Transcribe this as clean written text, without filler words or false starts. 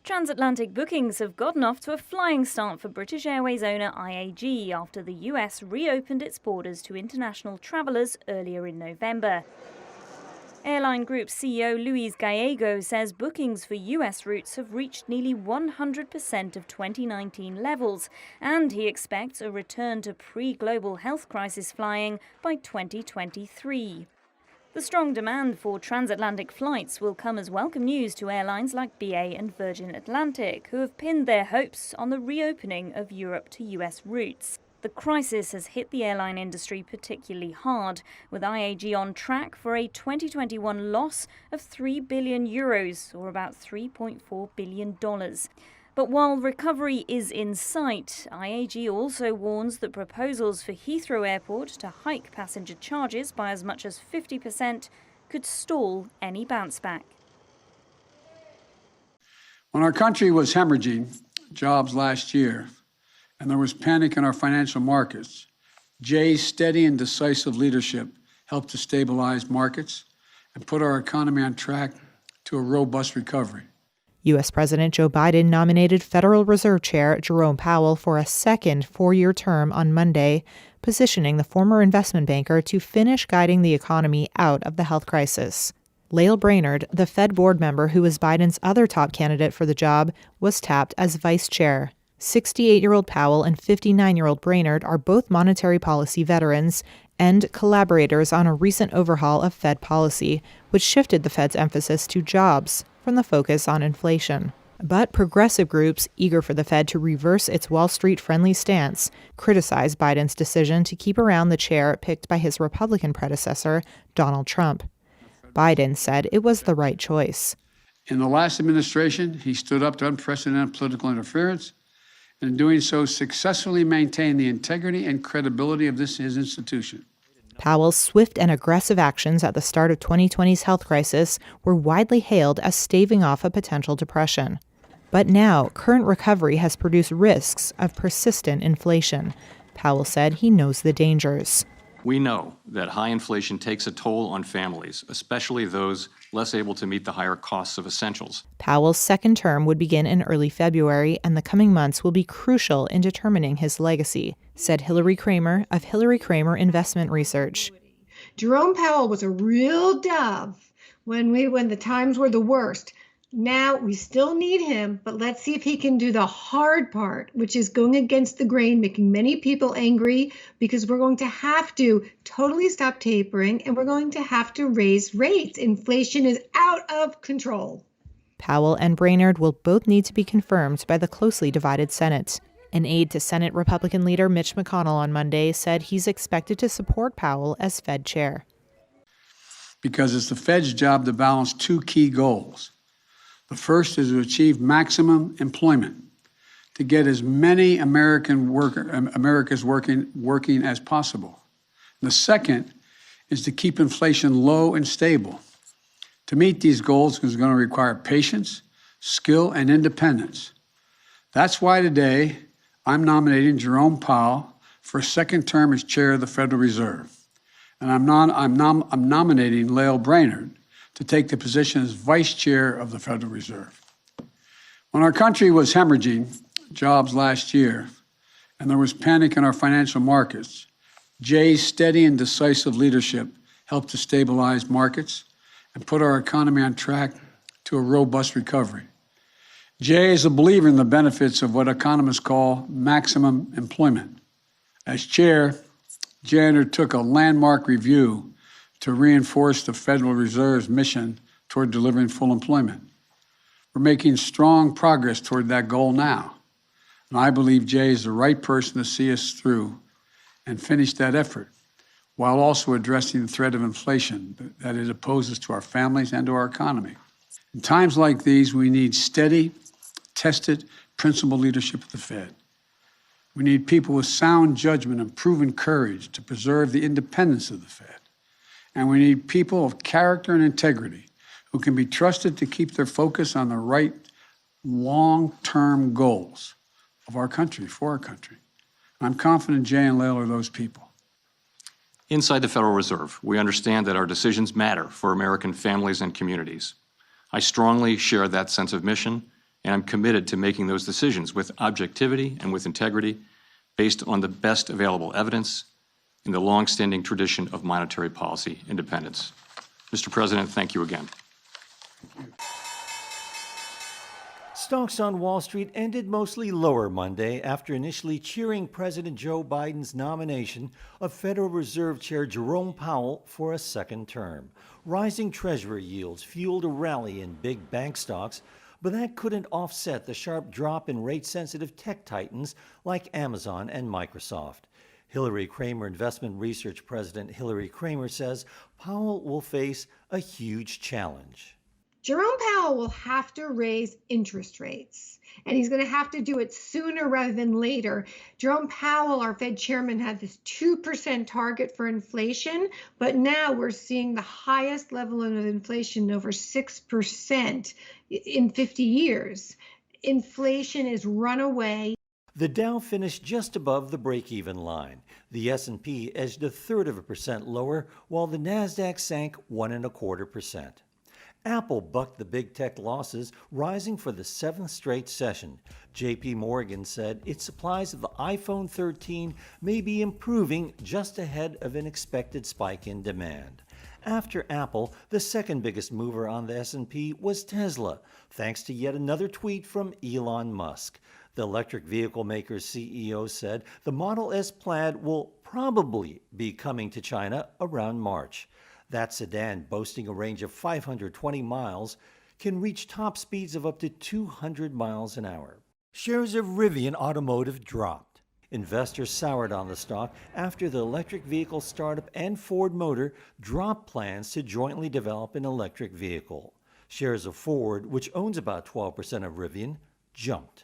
Transatlantic bookings have gotten off to a flying start for British Airways owner IAG after the US reopened its borders to international travellers earlier in November. Airline Group CEO Luis Gallego says bookings for US routes have reached nearly 100% of 2019 levels, and he expects a return to pre-global health crisis flying by 2023. The strong demand for transatlantic flights will come as welcome news to airlines like BA and Virgin Atlantic, who have pinned their hopes on the reopening of Europe to US routes. The crisis has hit the airline industry particularly hard, with IAG on track for a 2021 loss of €3 billion, or about $3.4 billion. But while recovery is in sight, IAG also warns that proposals for Heathrow Airport to hike passenger charges by as much as 50% could stall any bounce back. When our country was hemorrhaging jobs last year and there was panic in our financial markets, Jay's steady and decisive leadership helped to stabilize markets and put our economy on track to a robust recovery. U.S. President Joe Biden nominated Federal Reserve Chair Jerome Powell for a second four-year term on Monday, positioning the former investment banker to finish guiding the economy out of the health crisis. Lael Brainerd, the Fed board member who was Biden's other top candidate for the job, was tapped as vice chair. 68-year-old Powell and 59-year-old Brainerd are both monetary policy veterans and collaborators on a recent overhaul of Fed policy, which shifted the Fed's emphasis to jobs from the focus on inflation. But progressive groups, eager for the Fed to reverse its Wall Street-friendly stance, criticized Biden's decision to keep around the chair picked by his Republican predecessor, Donald Trump. Biden said it was the right choice. In the last administration, he stood up to unprecedented political interference, and in doing so successfully maintained the integrity and credibility of his institution. Powell's swift and aggressive actions at the start of 2020's health crisis were widely hailed as staving off a potential depression. But now, current recovery has produced risks of persistent inflation. Powell said he knows the dangers. We know that high inflation takes a toll on families, especially those less able to meet the higher costs of essentials. Powell's second term would begin in early February, and the coming months will be crucial in determining his legacy, said Hillary Kramer of Hillary Kramer Investment Research. Jerome Powell was a real dove when the times were the worst. Now we still need him, but let's see if he can do the hard part, which is going against the grain, making many people angry, because we're going to have to totally stop tapering and we're going to have to raise rates. Inflation is out of control. Powell and Brainerd will both need to be confirmed by the closely divided Senate. An aide to Senate Republican leader Mitch McConnell on Monday said he's expected to support Powell as Fed chair. Because it's the Fed's job to balance two key goals. The first is to achieve maximum employment, to get as many Americans working as possible. The second is to keep inflation low and stable. To meet these goals is going to require patience, skill, and independence. That's why today I'm nominating Jerome Powell for a second term as chair of the Federal Reserve. And I'm nominating Lael Brainerd to take the position as vice chair of the Federal Reserve. When our country was hemorrhaging jobs last year and there was panic in our financial markets, Jay's steady and decisive leadership helped to stabilize markets and put our economy on track to a robust recovery. Jay is a believer in the benefits of what economists call maximum employment. As chair, Jay undertook a landmark review to reinforce the Federal Reserve's mission toward delivering full employment. We're making strong progress toward that goal now, and I believe Jay is the right person to see us through and finish that effort, while also addressing the threat of inflation that it poses to our families and to our economy. In times like these, we need steady, tested, principled leadership of the Fed. We need people with sound judgment and proven courage to preserve the independence of the Fed. And we need people of character and integrity who can be trusted to keep their focus on the right long-term goals of our country, for our country. I'm confident Jay and Lael are those people. Inside the Federal Reserve, we understand that our decisions matter for American families and communities. I strongly share that sense of mission and I'm committed to making those decisions with objectivity and with integrity based on the best available evidence in the long-standing tradition of monetary policy independence. Mr. President, thank you again. Stocks on Wall Street ended mostly lower Monday after initially cheering President Joe Biden's nomination of Federal Reserve Chair Jerome Powell for a second term. Rising Treasury yields fueled a rally in big bank stocks, but that couldn't offset the sharp drop in rate-sensitive tech titans like Amazon and Microsoft. Hillary Kramer Investment Research President Hillary Kramer says Powell will face a huge challenge. Jerome Powell will have to raise interest rates, and he's going to have to do it sooner rather than later. Jerome Powell, our Fed chairman, had this 2% target for inflation, but now we're seeing the highest level of inflation, over 6% in 50 years. Inflation is runaway. The Dow finished just above the break-even line. The S&P edged 1/3% lower, while the Nasdaq sank 1.25%. Apple bucked the big tech losses, rising for the 7th straight session. J.P. Morgan said its supplies of the iPhone 13 may be improving just ahead of an expected spike in demand. After Apple, the second biggest mover on the S&P was Tesla, thanks to yet another tweet from Elon Musk. The electric vehicle maker's CEO said the Model S Plaid will probably be coming to China around March. That sedan, boasting a range of 520 miles, can reach top speeds of up to 200 miles an hour. Shares of Rivian Automotive dropped. Investors soured on the stock after the electric vehicle startup and Ford Motor dropped plans to jointly develop an electric vehicle. Shares of Ford, which owns about 12% of Rivian, jumped.